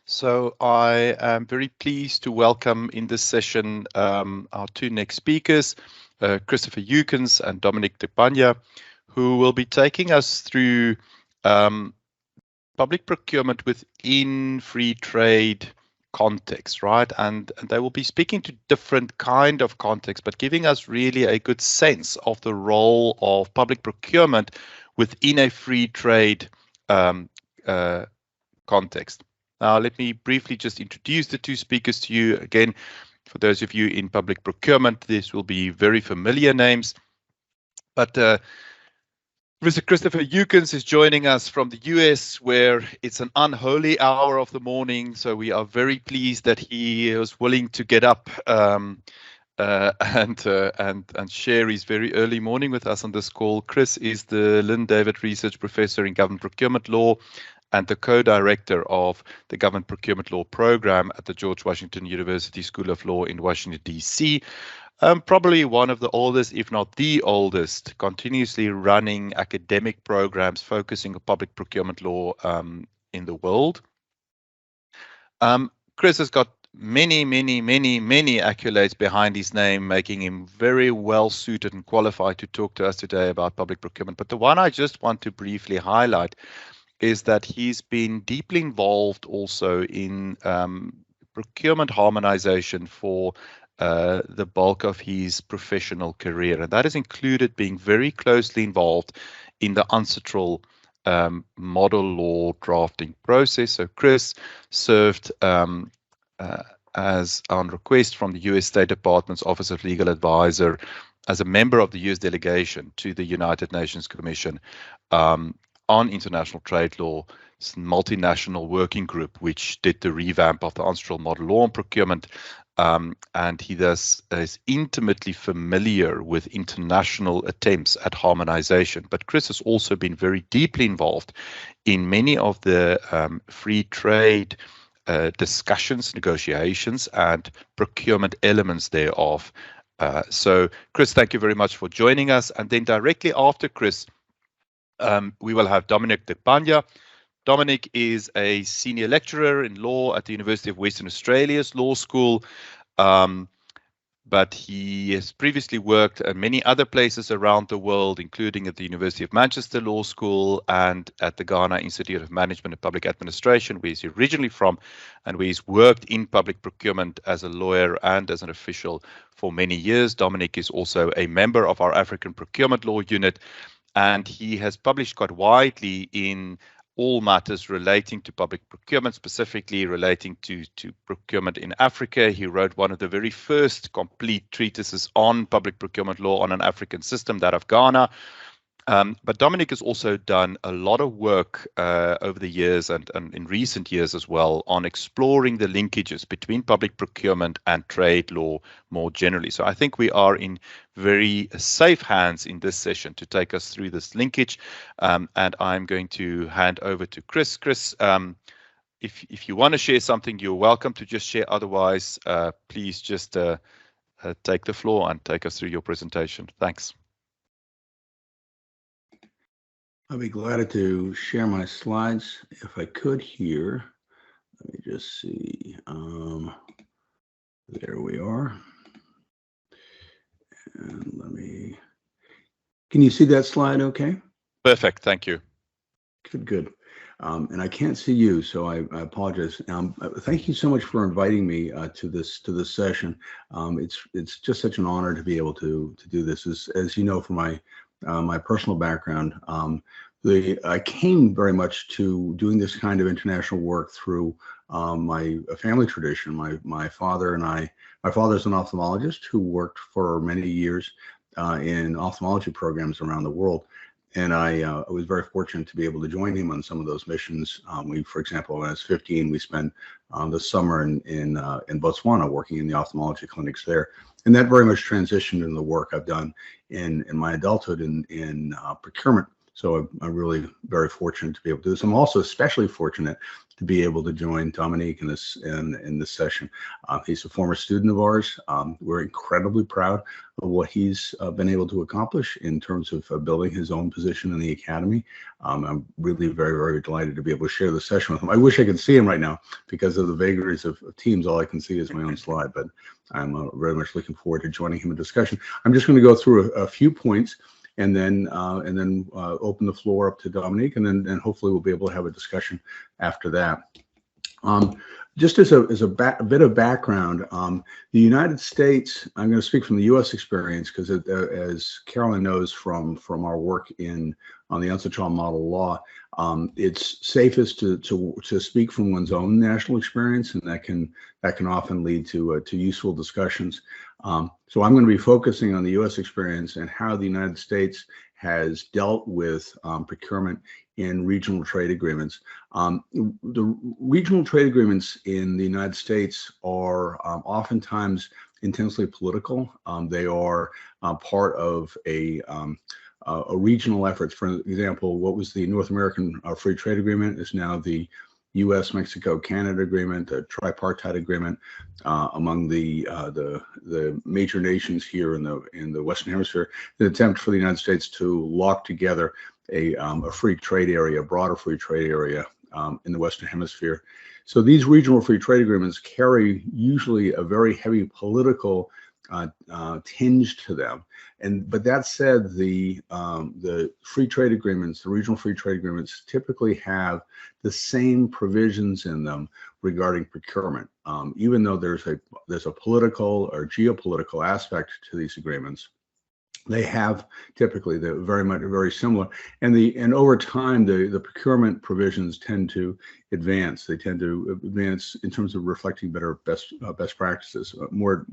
So I am very pleased to welcome in this session our two next speakers, Christopher Yukins and Dominic de Pagna, who will be taking us through public procurement within free trade context, right? And they will be speaking to different kind of contexts, but giving us really a good sense of the role of public procurement within a free trade context. Now, let me briefly just introduce the two speakers to you. Again, for those of you in public procurement, this will be very familiar names. But Mr. Christopher Yukins is joining us from the US, where it's an unholy hour of the morning. So we are very pleased that he was willing to get up and share his very early morning with us on this call. Chris is the Lynn David Research Professor in Government Procurement Law and the co-director of the Government Procurement Law Program at the George Washington University School of Law in Washington, D.C. Probably one of the oldest, if not the oldest, continuously running academic programs focusing on public procurement law in the world. Chris has got many accolades behind his name, making him very well suited and qualified to talk to us today about public procurement. But the one I just want to briefly highlight is that he's been deeply involved also in procurement harmonization for the bulk of his professional career. And that has included being very closely involved in the UNCITRAL model law drafting process. So Chris served as on request from the US State Department's Office of Legal Advisor as a member of the US delegation to the United Nations Commission on International Trade Law, multinational working group, which did the revamp of the UNCITRAL model law on procurement. And he thus is intimately familiar with international attempts at harmonization. But Chris has also been very deeply involved in many of the free trade discussions, negotiations, and procurement elements thereof. So Chris, thank you very much for joining us. And then directly after Chris, we will have Dominic de Pagna. Dominic is a senior lecturer in law at the University of Western Australia's Law School, but he has previously worked at many other places around the world, including at the University of Manchester Law School and at the Ghana Institute of Management and Public Administration, where he's originally from, and where he's worked in public procurement as a lawyer and as an official for many years. Dominic is also a member of our African Procurement Law Unit, and he has published quite widely in all matters relating to public procurement, specifically relating to procurement in Africa. He wrote one of the very first complete treatises on public procurement law on an African system, that of Ghana. But Dominic has also done a lot of work over the years and in recent years as well on exploring the linkages between public procurement and trade law more generally. So I think we are in very safe hands in this session to take us through this linkage. And I'm going to hand over to Chris. Chris, if you want to share something, you're welcome to just share. Otherwise, please just take the floor and take us through your presentation. Thanks. I'll be glad to share my slides if I could here. Let me just see. There we are. And can you see that slide okay? Perfect, thank you. Good. And I can't see you, so I apologize. Thank you so much for inviting me to this session. It's just such an honor to be able to do this. As you know from my personal background, I came very much to doing this kind of international work through my family tradition. My father my father's an ophthalmologist who worked for many years in ophthalmology programs around the world. And I was very fortunate to be able to join him on some of those missions. For example, when I was 15, we spent the summer in Botswana working in the ophthalmology clinics there. And that very much transitioned into the work I've done in my adulthood in procurement, So I'm really very fortunate to be able to do this. I'm also especially fortunate to be able to join Dominique in this session. He's a former student of ours. We're incredibly proud of what he's been able to accomplish in terms of building his own position in the academy. I'm really very, very delighted to be able to share the session with him. I wish I could see him right now because of the vagaries of Teams. All I can see is my own slide, but I'm very much looking forward to joining him in discussion. I'm just going to go through a few points and then open the floor up to Dominique, and then hopefully we'll be able to have a discussion after that. Just as a bit of background, the United States, I'm going to speak from the U.S. experience because as Carolyn knows from our work on the UNCITRAL model law, it's safest to speak from one's own national experience, and that can often lead to useful discussions. So I'm going to be focusing on the U.S. experience and how the United States has dealt with procurement in regional trade agreements. The regional trade agreements in the United States are oftentimes intensely political. They are part of a regional effort. For example, what was the North American Free Trade Agreement is now the U.S., Mexico, Canada agreement, a tripartite agreement among the major nations here in the Western Hemisphere. The attempt for the United States to lock together a free trade area, a broader free trade area in the Western Hemisphere. So these regional free trade agreements carry usually a very heavy political tinge to them. But that said, the free trade agreements, the regional free trade agreements, typically have the same provisions in them regarding procurement. Even though there's a political or geopolitical aspect to these agreements, they have typically they're very similar, and over time the procurement provisions tend to advance. They tend to advance in terms of reflecting better best practices, more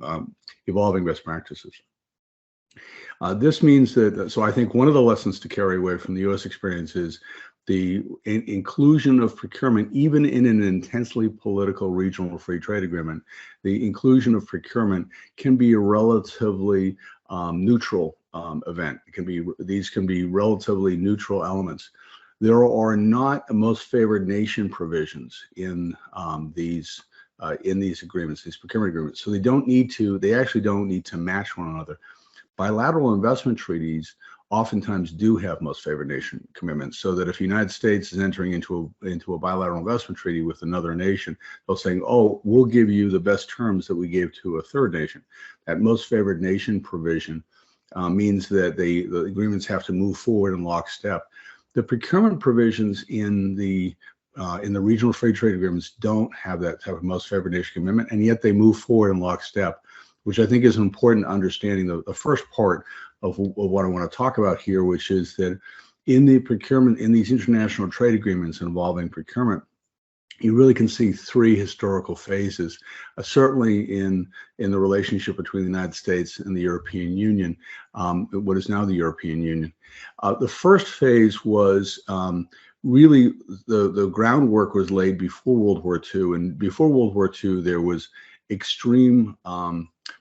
evolving best practices. This means that, so I think one of the lessons to carry away from the U.S. experience is the inclusion of procurement, even in an intensely political regional free trade agreement. The inclusion of procurement can be a relatively neutral event. These can be relatively neutral elements. There are not most favored nation provisions in these agreements, these procurement agreements. So they actually don't need to match one another. Bilateral investment treaties oftentimes do have most favored nation commitments, so that if the United States is entering into a bilateral investment treaty with another nation, they'll say, oh, we'll give you the best terms that we gave to a third nation. That most favored nation provision means that the agreements have to move forward in lockstep. The procurement provisions in the regional free trade agreements don't have that type of most favored nation commitment, and yet they move forward in lockstep, which I think is an important understanding. The first part of what I want to talk about here, which is that in the procurement, in these international trade agreements involving procurement, you really can see three historical phases, certainly in the relationship between the United States and the European Union, what is now the European Union. The first phase was really the groundwork was laid before World War II, and before World War II there was extreme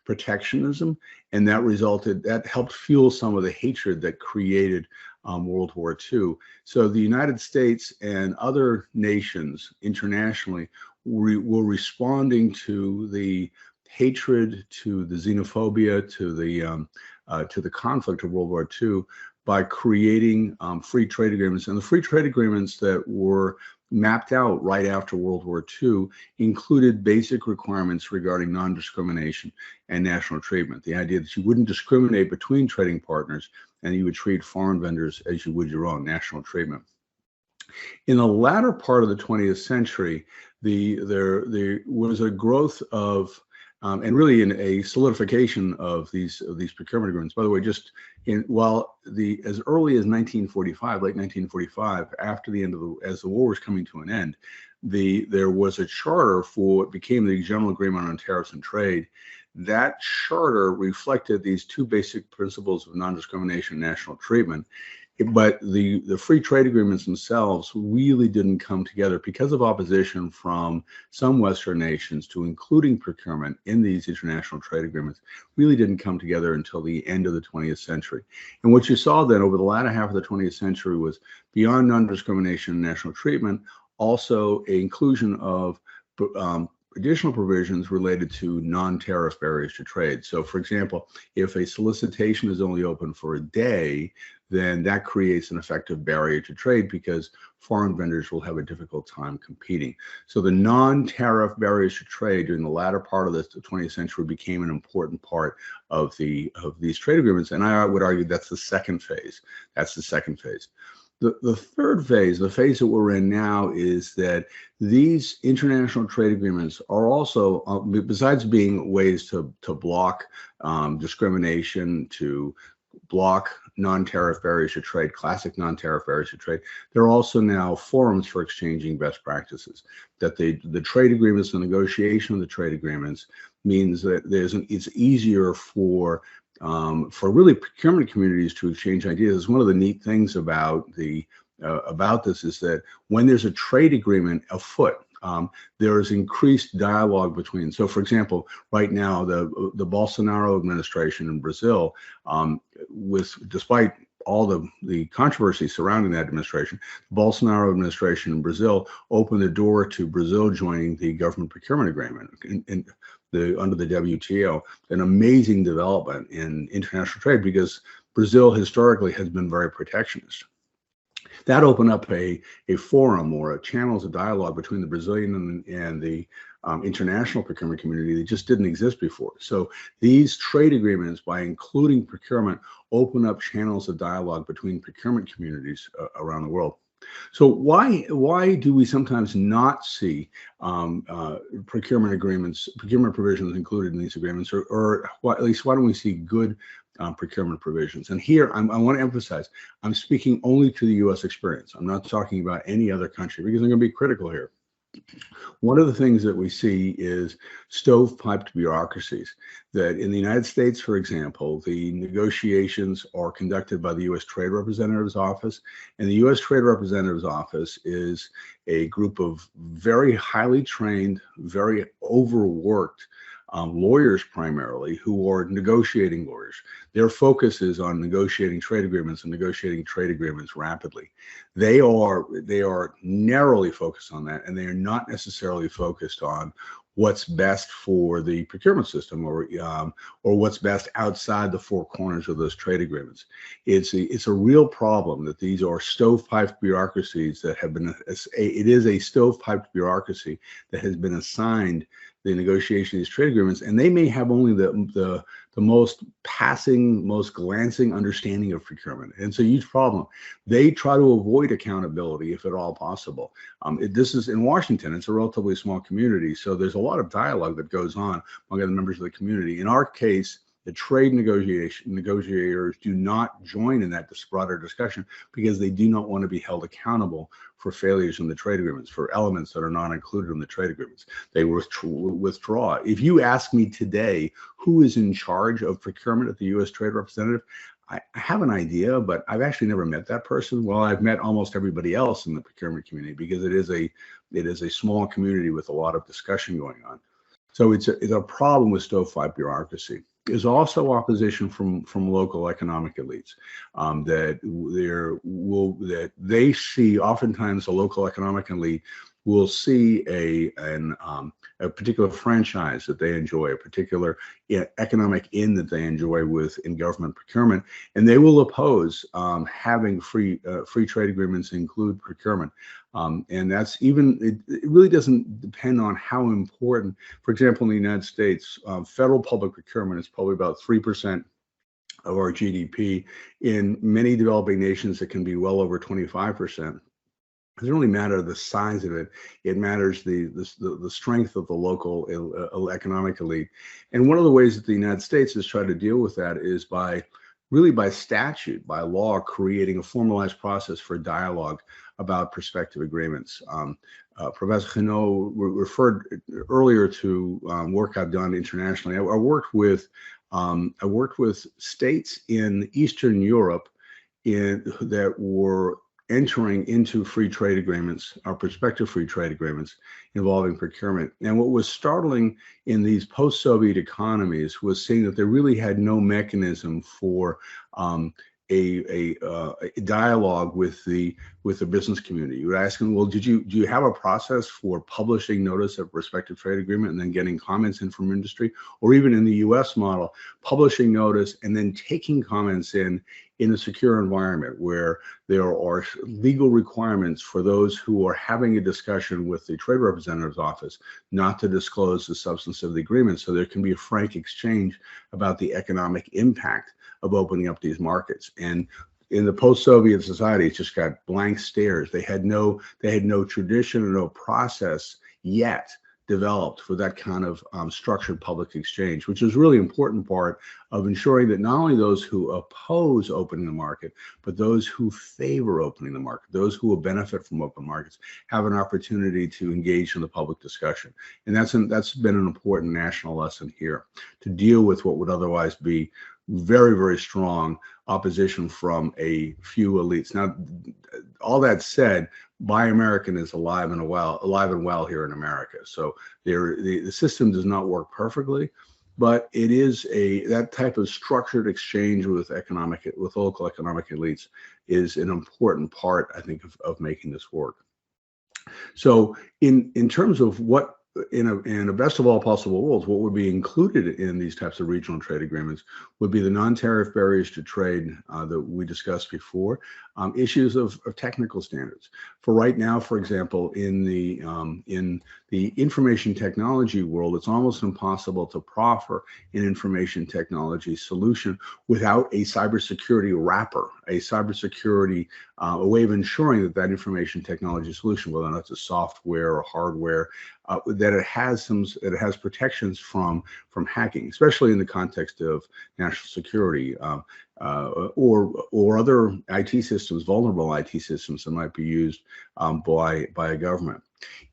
protectionism, and that helped fuel some of the hatred that created World War II. So the United States and other nations internationally were responding to the hatred, to the xenophobia, to the conflict of World War II by creating free trade agreements. And the free trade agreements that were mapped out right after World War II included basic requirements regarding non-discrimination and national treatment. The idea that you wouldn't discriminate between trading partners and you would treat foreign vendors as you would your own, national treatment. In the latter part of the 20th century, there was a growth of and really in a solidification of these procurement agreements. By the way, as early as 1945, late 1945, after the end of as the war was coming to an end, there was a charter for what became the General Agreement on Tariffs and Trade. That charter reflected these two basic principles of non-discrimination and national treatment. But the free trade agreements themselves really didn't come together because of opposition from some Western nations to including procurement in these international trade agreements. Really didn't come together until the end of the 20th century. And what you saw then over the latter half of the 20th century was, beyond non-discrimination and national treatment, also an inclusion of additional provisions related to non-tariff barriers to trade. So, for example, if a solicitation is only open for a day, then that creates an effective barrier to trade because foreign vendors will have a difficult time competing. So the non-tariff barriers to trade during the latter part of the 20th century became an important part of these trade agreements. And I would argue that's the second phase. That's the second phase. The third phase, the phase that we're in now, is that these international trade agreements are also, besides being ways to block discrimination, to block non-tariff barriers to trade, classic non-tariff barriers to trade, they're also now forums for exchanging best practices. That the trade agreements, the negotiation of the trade agreements means that it's easier for really procurement communities to exchange ideas. One of the neat things about this is that when there's a trade agreement afoot, there is increased dialogue between. So, for example, right now the Bolsonaro administration in Brazil, despite all the controversy surrounding that administration, the Bolsonaro administration in Brazil opened the door to Brazil joining the government procurement agreement under the WTO, an amazing development in international trade because Brazil historically has been very protectionist. That opened up a forum or channels of dialogue between the Brazilian and the international procurement community that just didn't exist before. So these trade agreements, by including procurement, open up channels of dialogue between procurement communities around the world. So why do we sometimes not see procurement provisions included in these agreements, or at least why don't we see good procurement provisions? And here I want to emphasize, I'm speaking only to the U.S. experience. I'm not talking about any other country because I'm going to be critical here. One of the things that we see is stovepiped bureaucracies. That in the United States, for example, the negotiations are conducted by the U.S. Trade Representative's Office, and the U.S. Trade Representative's Office is a group of very highly trained, very overworked lawyers primarily, who are negotiating lawyers. Their focus is on negotiating trade agreements and negotiating trade agreements rapidly. They are narrowly focused on that, and they are not necessarily focused on what's best for the procurement system or what's best outside the four corners of those trade agreements. It's a real problem that these are stovepiped bureaucracies that have been, it is a stovepiped bureaucracy that has been assigned the negotiation of these trade agreements, and they may have only the most passing, most glancing understanding of procurement. And it's a huge problem. They try to avoid accountability if at all possible. This is in Washington. It's a relatively small community, so there's a lot of dialogue that goes on among the members of the community. In our case, the trade negotiators do not join in that broader discussion because they do not want to be held accountable for failures in the trade agreements, for elements that are not included in the trade agreements. They withdraw. If you ask me today who is in charge of procurement at the U.S. Trade Representative, I have an idea, but I've actually never met that person. Well, I've met almost everybody else in the procurement community because it is a small community with a lot of discussion going on. So it's a problem with stovepipe bureaucracy. There's also opposition from local economic elites that they see. Oftentimes, the local economic elite will see a particular franchise that they enjoy, a particular economic in that they enjoy in government procurement, and they will oppose having free trade agreements include procurement. And that's it really doesn't depend on how important. For example, in the United States, federal public procurement is probably about 3% of our GDP. In many developing nations, it can be well over 25%. It doesn't really matter the size of it. It matters the strength of the local economic elite. And one of the ways that the United States has tried to deal with that is by statute, by law, creating a formalized process for dialogue about prospective agreements. Professor Hinault referred earlier to work I've done internationally. I worked with states in Eastern Europe that were entering into free trade agreements or prospective free trade agreements involving procurement. And what was startling in these post-Soviet economies was seeing that they really had no mechanism for a dialogue with the business community. You would ask them, well, do you have a process for publishing notice of respective trade agreement and then getting comments in from industry? Or even in the US model, publishing notice and then taking comments in a secure environment where there are legal requirements for those who are having a discussion with the trade representative's office not to disclose the substance of the agreement, so there can be a frank exchange about the economic impact of opening up these markets. And in the post-Soviet society, it just got blank stares. They had no tradition or no process yet developed for that kind of structured public exchange, which is a really important part of ensuring that not only those who oppose opening the market, but those who favor opening the market, those who will benefit from open markets, have an opportunity to engage in the public discussion. And that's been an important national lesson here, to deal with what would otherwise be very, very strong opposition from a few elites. Now, all that said, Buy American is alive and well here in America. So the system does not work perfectly, but it is that type of structured exchange with local economic elites is an important part, I think, of making this work. So in terms of what in a best of all possible worlds, what would be included in these types of regional trade agreements would be the non-tariff barriers to trade that we discussed before, issues of technical standards. For right now, for example, in the information technology world, it's almost impossible to proffer an information technology solution without a cybersecurity wrapper, a way of ensuring that information technology solution, whether or not it's a software or hardware, that it has protections from hacking, especially in the context of national security or other IT systems, vulnerable IT systems that might be used by a government.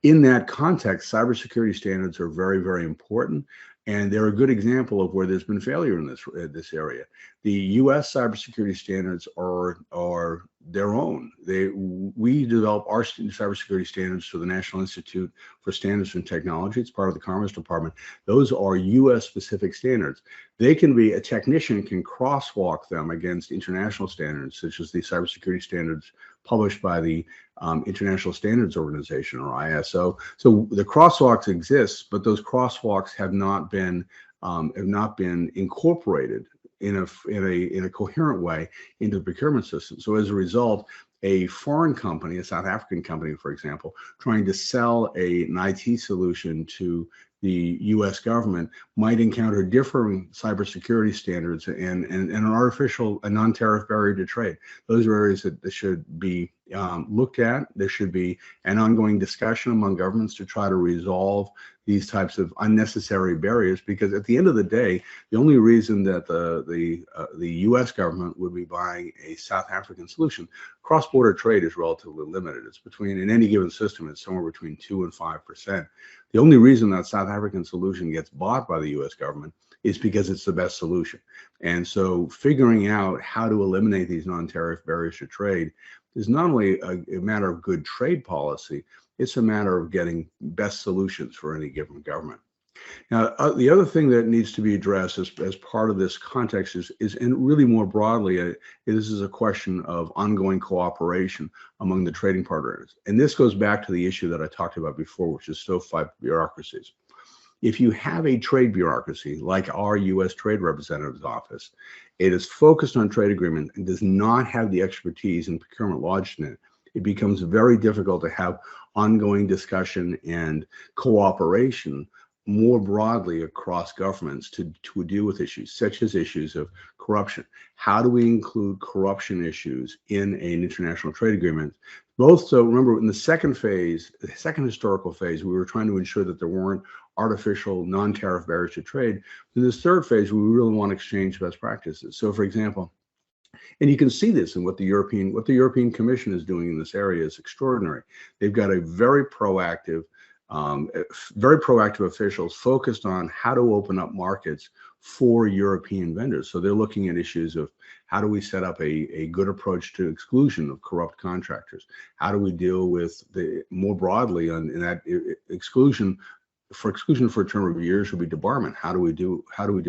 In that context, cybersecurity standards are very, very important, and they're a good example of where there's been failure in this area. The U.S. cybersecurity standards are their own. We develop our cybersecurity standards through the National Institute for Standards and Technology. It's part of the Commerce Department. Those are U.S. specific standards. A technician can crosswalk them against international standards, such as the cybersecurity standards published by the International Standards Organization, or ISO. So the crosswalks exist, but those crosswalks have not been incorporated in a coherent way into the procurement system. So as a result, a foreign company, a South African company, for example, trying to sell an IT solution to the U.S. government might encounter differing cybersecurity standards and a non-tariff barrier to trade. Those are areas that should be looked at. There should be an ongoing discussion among governments to try to resolve these types of unnecessary barriers, because at the end of the day, the only reason that the U.S. government would be buying a South African solution, cross-border trade is relatively limited. It's in any given system, it's somewhere between 2 and 5%. The only reason that South African solution gets bought by the U.S. government is because it's the best solution. And so figuring out how to eliminate these non-tariff barriers to trade is not only a matter of good trade policy, it's a matter of getting best solutions for any given government. Now, the other thing that needs to be addressed as part of this context is and really more broadly, this is a question of ongoing cooperation among the trading partners. And this goes back to the issue that I talked about before, which is stovepipe bureaucracies. If you have a trade bureaucracy like our U.S. Trade Representative's Office, it is focused on trade agreement and does not have the expertise in procurement law in it, it becomes very difficult to have ongoing discussion and cooperation more broadly across governments to deal with issues such as issues of corruption. How do we include corruption issues in an international trade agreement? So remember, in the second historical phase, we were trying to ensure that there weren't artificial non-tariff barriers to trade. In this third phase, we really want to exchange best practices. So for example, and you can see this in what the European Commission is doing in this area is extraordinary. They've got a very proactive very proactive officials focused on how to open up markets for European vendors. So they're looking at issues of how do we set up a good approach to exclusion of corrupt contractors? How do we deal with the more broadly on in that exclusion for a term of years would be debarment. How do we do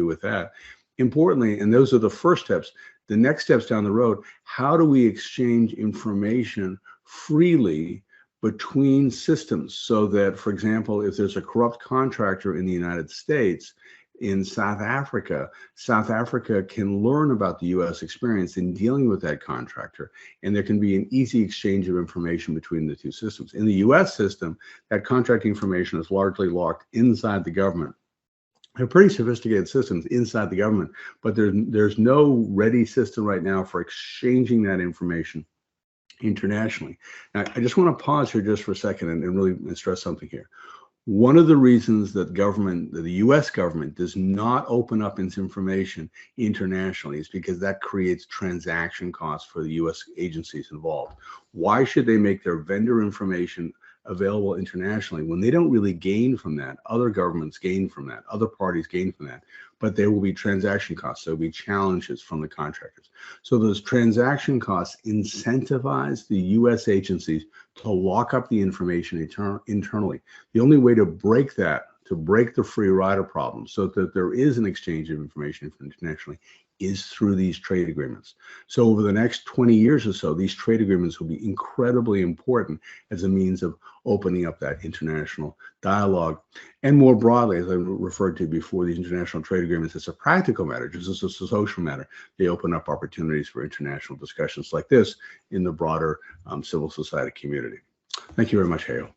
with that? Importantly, and those are the first steps. The next steps down the road, how do we exchange information freely between systems so that, for example, if there's a corrupt contractor in the United States, in South Africa can learn about the U.S. experience in dealing with that contractor, and there can be an easy exchange of information between the two systems. In the U.S. system, that contract information is largely locked inside the government. They're pretty sophisticated systems inside the government, but there's no ready system right now for exchanging that information internationally. Now, I just want to pause here just for a second and really stress something here. One of the reasons that the U.S. government does not open up its information internationally is because that creates transaction costs for the U.S. agencies involved. Why should they make their vendor information available internationally when they don't really gain from that? Other governments gain from that, other parties gain from that, but there will be transaction costs. There will be challenges from the contractors. So those transaction costs incentivize the U.S. agencies to lock up the information internally. The only way to break that, to break the free rider problem so that there is an exchange of information internationally, is through these trade agreements. So over the next 20 years or so, these trade agreements will be incredibly important as a means of opening up that international dialogue. And more broadly, as I referred to before, these international trade agreements, it's a practical matter, just as a social matter. They open up opportunities for international discussions like this in the broader civil society community. Thank you very much, Hayo.